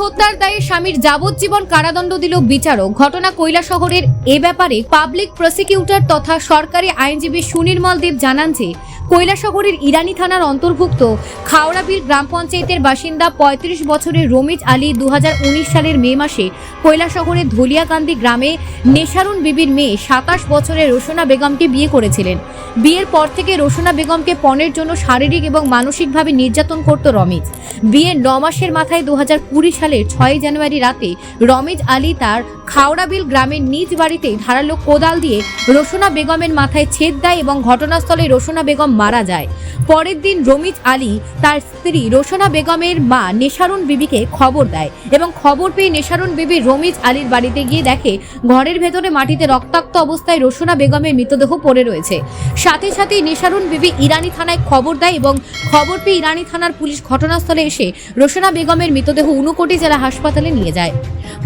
হত্যার দায়ে স্বামীর যাবজ্জীবন কারাদণ্ড দিল বিচারক। ঘটনা কৈলাসহরের। এ ব্যাপারে পাবলিক প্রসিকিউটর তথা সরকারি আইনজীবী সুনির্মল দেব জানান যে কৈলাসহরের ইরানি থানার অন্তর্ভুক্ত খাওড়াবিল গ্রাম পঞ্চায়েতের বাসিন্দা ৩৫ বছরের রমিজ আলী ২০১৯ সালের মে মাসে কৈলাসহরের ধলিয়াকান্দি গ্রামে নেশারুন বিবির মেয়ে ২৭ বছরের রোশনা বেগমকে বিয়ে করেছিলেন। বিয়ের পর থেকে রোশনা বেগমকে পণের জন্য শারীরিক এবং মানসিকভাবে নির্যাতন করত রমিজ। বিয়ের ৯ মাসের মাথায় ২০২০ সালের ৬ জানুয়ারি রাতে রমিজ আলী তার খাওড়াবিল গ্রামের নিজ বাড়িতে ধারালো কোদাল দিয়ে রোশনা বেগমের মাথায় ছেদ দেয় এবং ঘটনাস্থলে রোশনা বেগম মারা যায়। পরের দিন রমিজ আলী তার স্ত্রী রোশনা বেগমের মা নেশারুন বিবিকে খবর দেয় এবং খবর পেয়ে নেশারুন বিবি রমিজ আলীর বাড়িতে গিয়ে দেখে ঘরের ভেতরে মাটিতে রক্তাক্ত অবস্থায় রোশনা বেগমের মৃতদেহ পড়ে রয়েছে। সাথে সাথেই নেশারুন বিবি ইরানি থানায় খবর দেয় এবং খবর পেয়ে ইরানি থানার পুলিশ ঘটনাস্থলে এসে রোশনা বেগমের মৃতদেহ ঊনকোটি জেলা হাসপাতালে নিয়ে যায়।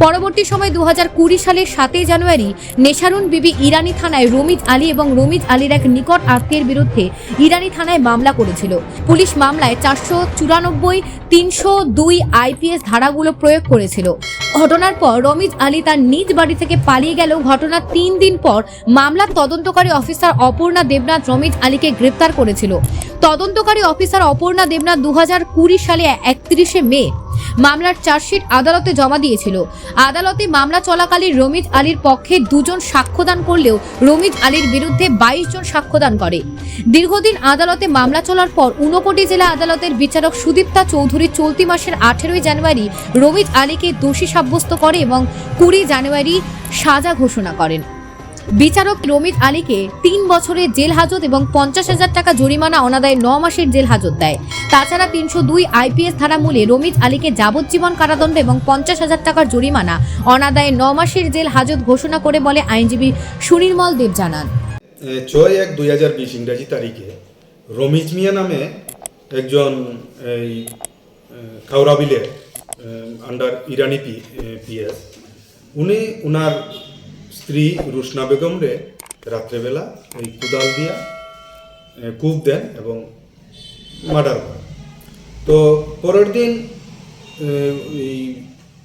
পরবর্তী সময় ২০২০ সালের ৭ জানুয়ারি নেশারুন বিবি ইরানি থানায় রমিজ আলী এবং রমিজ আলীর এক নিকট আত্মীয়ের বিরুদ্ধে ইরানি থানায় মামলা করেছিল। পুলিশ মামলায় ৪৯৪, ৩০২ আইপিএস ধারাগুলো প্রয়োগ করেছিল। ঘটনার পর রমিজ আলী তার নিজ বাড়ি থেকে পালিয়ে গেলেও ঘটনার ৩ দিন পর মামলার তদন্তকারী অফিসার অপর্ণা দেবনাথ রমিজ আলীকে গ্রেপ্তার করেছিল। তদন্তকারী অফিসার অপর্ণা দেবনাথ ২০২০ সালে ৩১ মে মামলার চার্জশিট আদালতে জমা দিয়েছিল। আদালতে মামলা চলাকালীন রমিজ আলীর পক্ষে ২ জন সাক্ষ্যদান করলেও রমিজ আলীর বিরুদ্ধে ২২ জন সাক্ষ্যদান করে। দীর্ঘদিন আদালতে মামলা চলার পর ঊনকোটি জেলা আদালতের বিচারক সুদীপ্তা চৌধুরী চলতি মাসের ১৮ জানুয়ারি রমিজ আলীকে দোষী সাব্যস্ত করে এবং ২০ জানুয়ারি সাজা ঘোষণা করেন। বিচারক রমিজ আলীকে ৩ বছরের জেল হাজত এবং ৫০,০০০ টাকা জরিমানা অনাদায়ে ৯ মাসের জেল হাজত দেয়। তাছাড়া ৩০২ আইপিএস ধারা মূলে রমিজ আলীকে যাবজ্জীবন কারাদণ্ড এবং ৫০,০০০ টাকার জরিমানা অনাদায়ে ৯ মাসের জেল হাজত ঘোষণা করে বলে আইনজীবী সুনির্মল দেব জানান। ৬/১/২০২০ ইংরাজি তারিখে রমিজ মিয়া নামে একজন এই খাওড়াবিলের আন্ডার ইরানি পিএস উনি উনার স্ত্রী রোশনা বেগমরে রাত্রেবেলা এই কোদাল দিয়া কূপ দেন এবং মার্ডার করেন। তো পরের দিন এই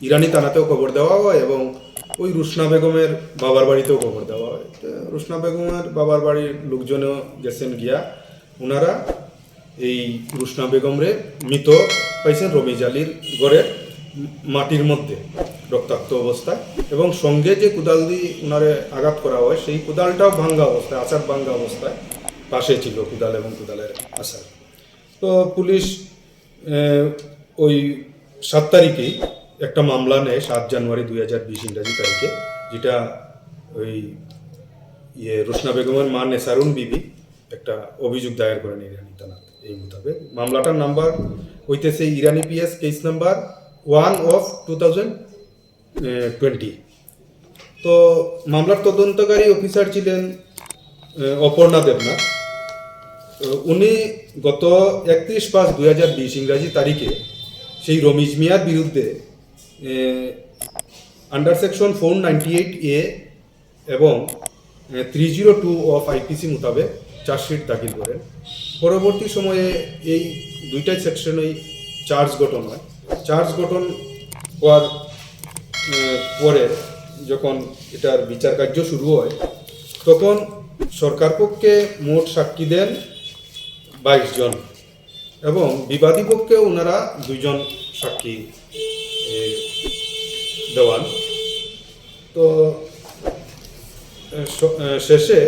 ইরানি থানাতেও খবর দেওয়া হয় এবং ওই রোশনা বেগমের বাবার বাড়িতেও খবর দেওয়া হয়। তো রোশনা বেগমের বাবার বাড়ির লোকজনও গেছেন গিয়া ওনারা এই রোশনা বেগমরে মৃত পাইছেন রমিজ আলীর ঘরের মাটির মধ্যে রক্তাক্ত অবস্থায় এবং সঙ্গে যে কোদাল দিয়ে ওনারে আঘাত করা হয় সেই কোদালটাও ভাঙ্গা অবস্থায়, আচার ভাঙ্গা অবস্থায় পাশে ছিল কোদাল এবং কোদালের আচার। তো পুলিশ ওই ৭ তারিখেই একটা মামলা নেয় ৭ জানুয়ারি ২০২০ ইংরাজি তারিখে, যেটা ওই রোশনা বেগমের মা নেশারুন বিবি একটা অভিযোগ দায়ের করেন ইরানি থানা। এই মোতাবেক মামলাটার নাম্বার হইতেছে ইরানি পিএস কেস নাম্বার 1/2020। তো মামলার তদন্তকারী অফিসার ছিলেন অপর্ণা দেবনাথ। উনি গত ৩১/৫/২০২০ ইংরাজি তারিখে সেই রমিজ মিয়ার বিরুদ্ধে আন্ডার সেকশন 498A এবং 302 অফ আইপিসি মোতাবেক চার্জশিট দাখিল করেন। পরবর্তী সময়ে এই দুইটাই সেকশনেই চার্জ গঠন হয়। চার্জ গঠন হওয়ার পরে যখন এটার বিচার কার্য শুরু হয় তখন সরকার পক্ষে মোট সাক্ষী দেন ২২ জন এবং বিবাদী পক্ষে ওনারা ২ জন সাক্ষী দেওয়ান। তো শেষে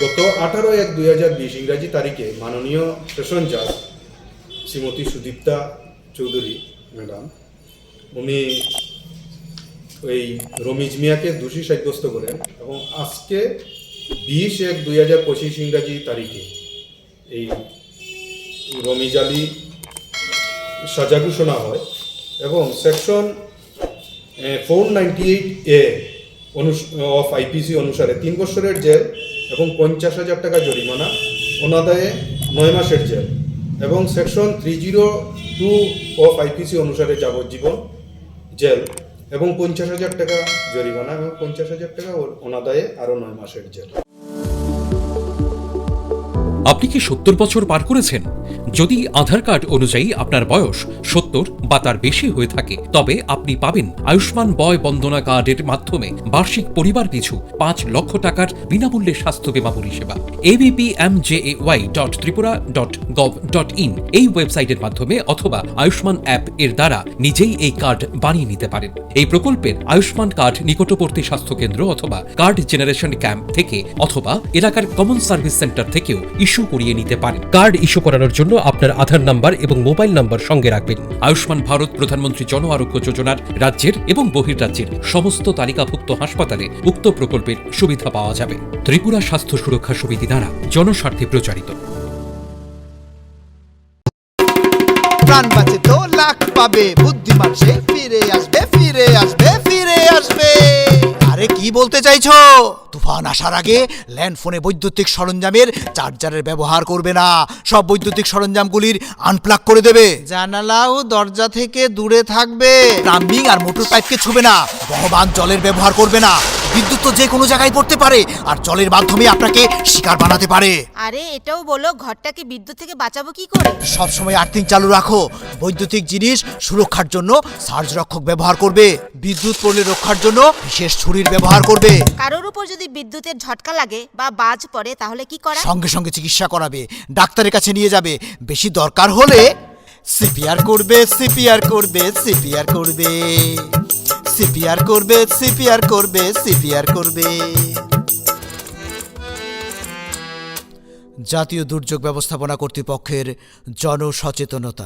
গত ১৮/১/২০২০ ইংরাজি তারিখে মাননীয় সেশন জাজ শ্রীমতী সুদীপ্তা চৌধুরী ম্যাডাম উনি ওই রমিজ মিয়াকে দোষী সাব্যস্ত করেন এবং আজকে ২০/১/২০২৫ ইংরাজি তারিখে এই রমিজ আলী সাজা ঘোষণা হয় এবং সেকশন 498A অফ আইপিসি অনুসারে ৩ বছরের জেল এবং ৫০,০০০ টাকা জরিমানা অনাদায়ে ৯ মাসের জেল এবং সেকশন 302 অফ আইপিসি অনুসারে যাবজ্জীবন জেল এবং ৫০,০০০ টাকা জরিমানা এবং ৫০,০০০ টাকা অনাদায়ে আরও ৯ মাসের জেল। আপনি কি 70 বছর পার করেছেন? যদি আধার কার্ড অনুযায়ী আপনার বয়স 70 বা তার বেশি হয়ে থাকে, তবে আপনি পাবেন আয়ুষ্মান বয় বন্দনা কার্ডের মাধ্যমে বার্ষিক পরিবার পিছু 5 লক্ষ টাকার বিনামূল্যে স্বাস্থ্য বীমা পরিষেবা। abpmjay.tripura.gov.in এই ওয়েবসাইটের মাধ্যমে অথবা আয়ুষ্মান অ্যাপ এর দ্বারা নিজেই এই কার্ড বানিয়ে নিতে পারেন। এই প্রকল্পের আয়ুষ্মান কার্ড নিকটবর্তী স্বাস্থ্যকেন্দ্র অথবা কার্ড জেনারেশন ক্যাম্প থেকে অথবা এলাকার কমন সার্ভিস সেন্টার থেকেও ইস্যু করিয়ে নিতে পারেন। কার্ড ইস্যু করানোর জন্য আপনার আধার নাম্বার এবং মোবাইল নাম্বার সঙ্গে রাখবেন। আয়ুষ্মান ভারত প্রধানমন্ত্রী জন আরোগ্য যোজনার রাজ্যের এবং বহির্রাজ্যের সমস্ত তালিকাভুক্ত হাসপাতালে উক্ত প্রকল্পের সুবিধা পাওয়া যাবে। ত্রিপুরা স্বাস্থ্য সুরক্ষা সমিতি দ্বারা জনস্বার্থে প্রচারিত। প্রাণ বাঁচে তো লাখ পাবে, বুদ্ধিমান সে ফিরে আসবে, ফিরে আসবে, ফিরে আসবে। আরে কি বলতে চাইছো? তুফান আসার আগে ল্যান্ডফোনে বৈদ্যুতিক সরঞ্জামের চার্জারের ব্যবহার করবে না। সব বৈদ্যুতিক সরঞ্জামগুলির আনপ্লাগ করে দেবে। জানালা ও দরজা থেকে দূরে থাকবে। প্লাম্বিং আর মোটর পাইপকে ছুবে না। বহবান জলের ব্যবহার করবে না। বিদ্যুৎ তো যে কোনো জায়গায় পড়তে পারে, আর জলের মাধ্যমে আপনাকে শিকার বানাতে পারে। আরে এটাও বলো, ঘরটাকে বিদ্যুৎ থেকে বাঁচাবো কি করে? সব সময় আর্থিং চালু রাখো। বৈদ্যুতিক জিনিস সুরক্ষার জন্য সার্জ রক্ষক ব্যবহার করবে। বিদ্যুৎ পড়লে রক্ষার জন্য বিশেষ ছুরির ব্যবহার করবে। কারোর উপর যদি বিদ্যুতের ঝটকা লাগে বা বাজ পড়ে তাহলে কি করা? সঙ্গে সঙ্গে চিকিৎসা করাবে, ডাক্তারের কাছে নিয়ে যাবে। বেশি দরকার হলে সিপিআর করবে, সিপিআর করবে, সিপিআর করবে, সিপিআর করবে, সিপিআর করবে, সিপিআর করবে। জাতীয় দুর্যোগ ব্যবস্থাপনা কর্তৃপক্ষের জনসচেতনতা।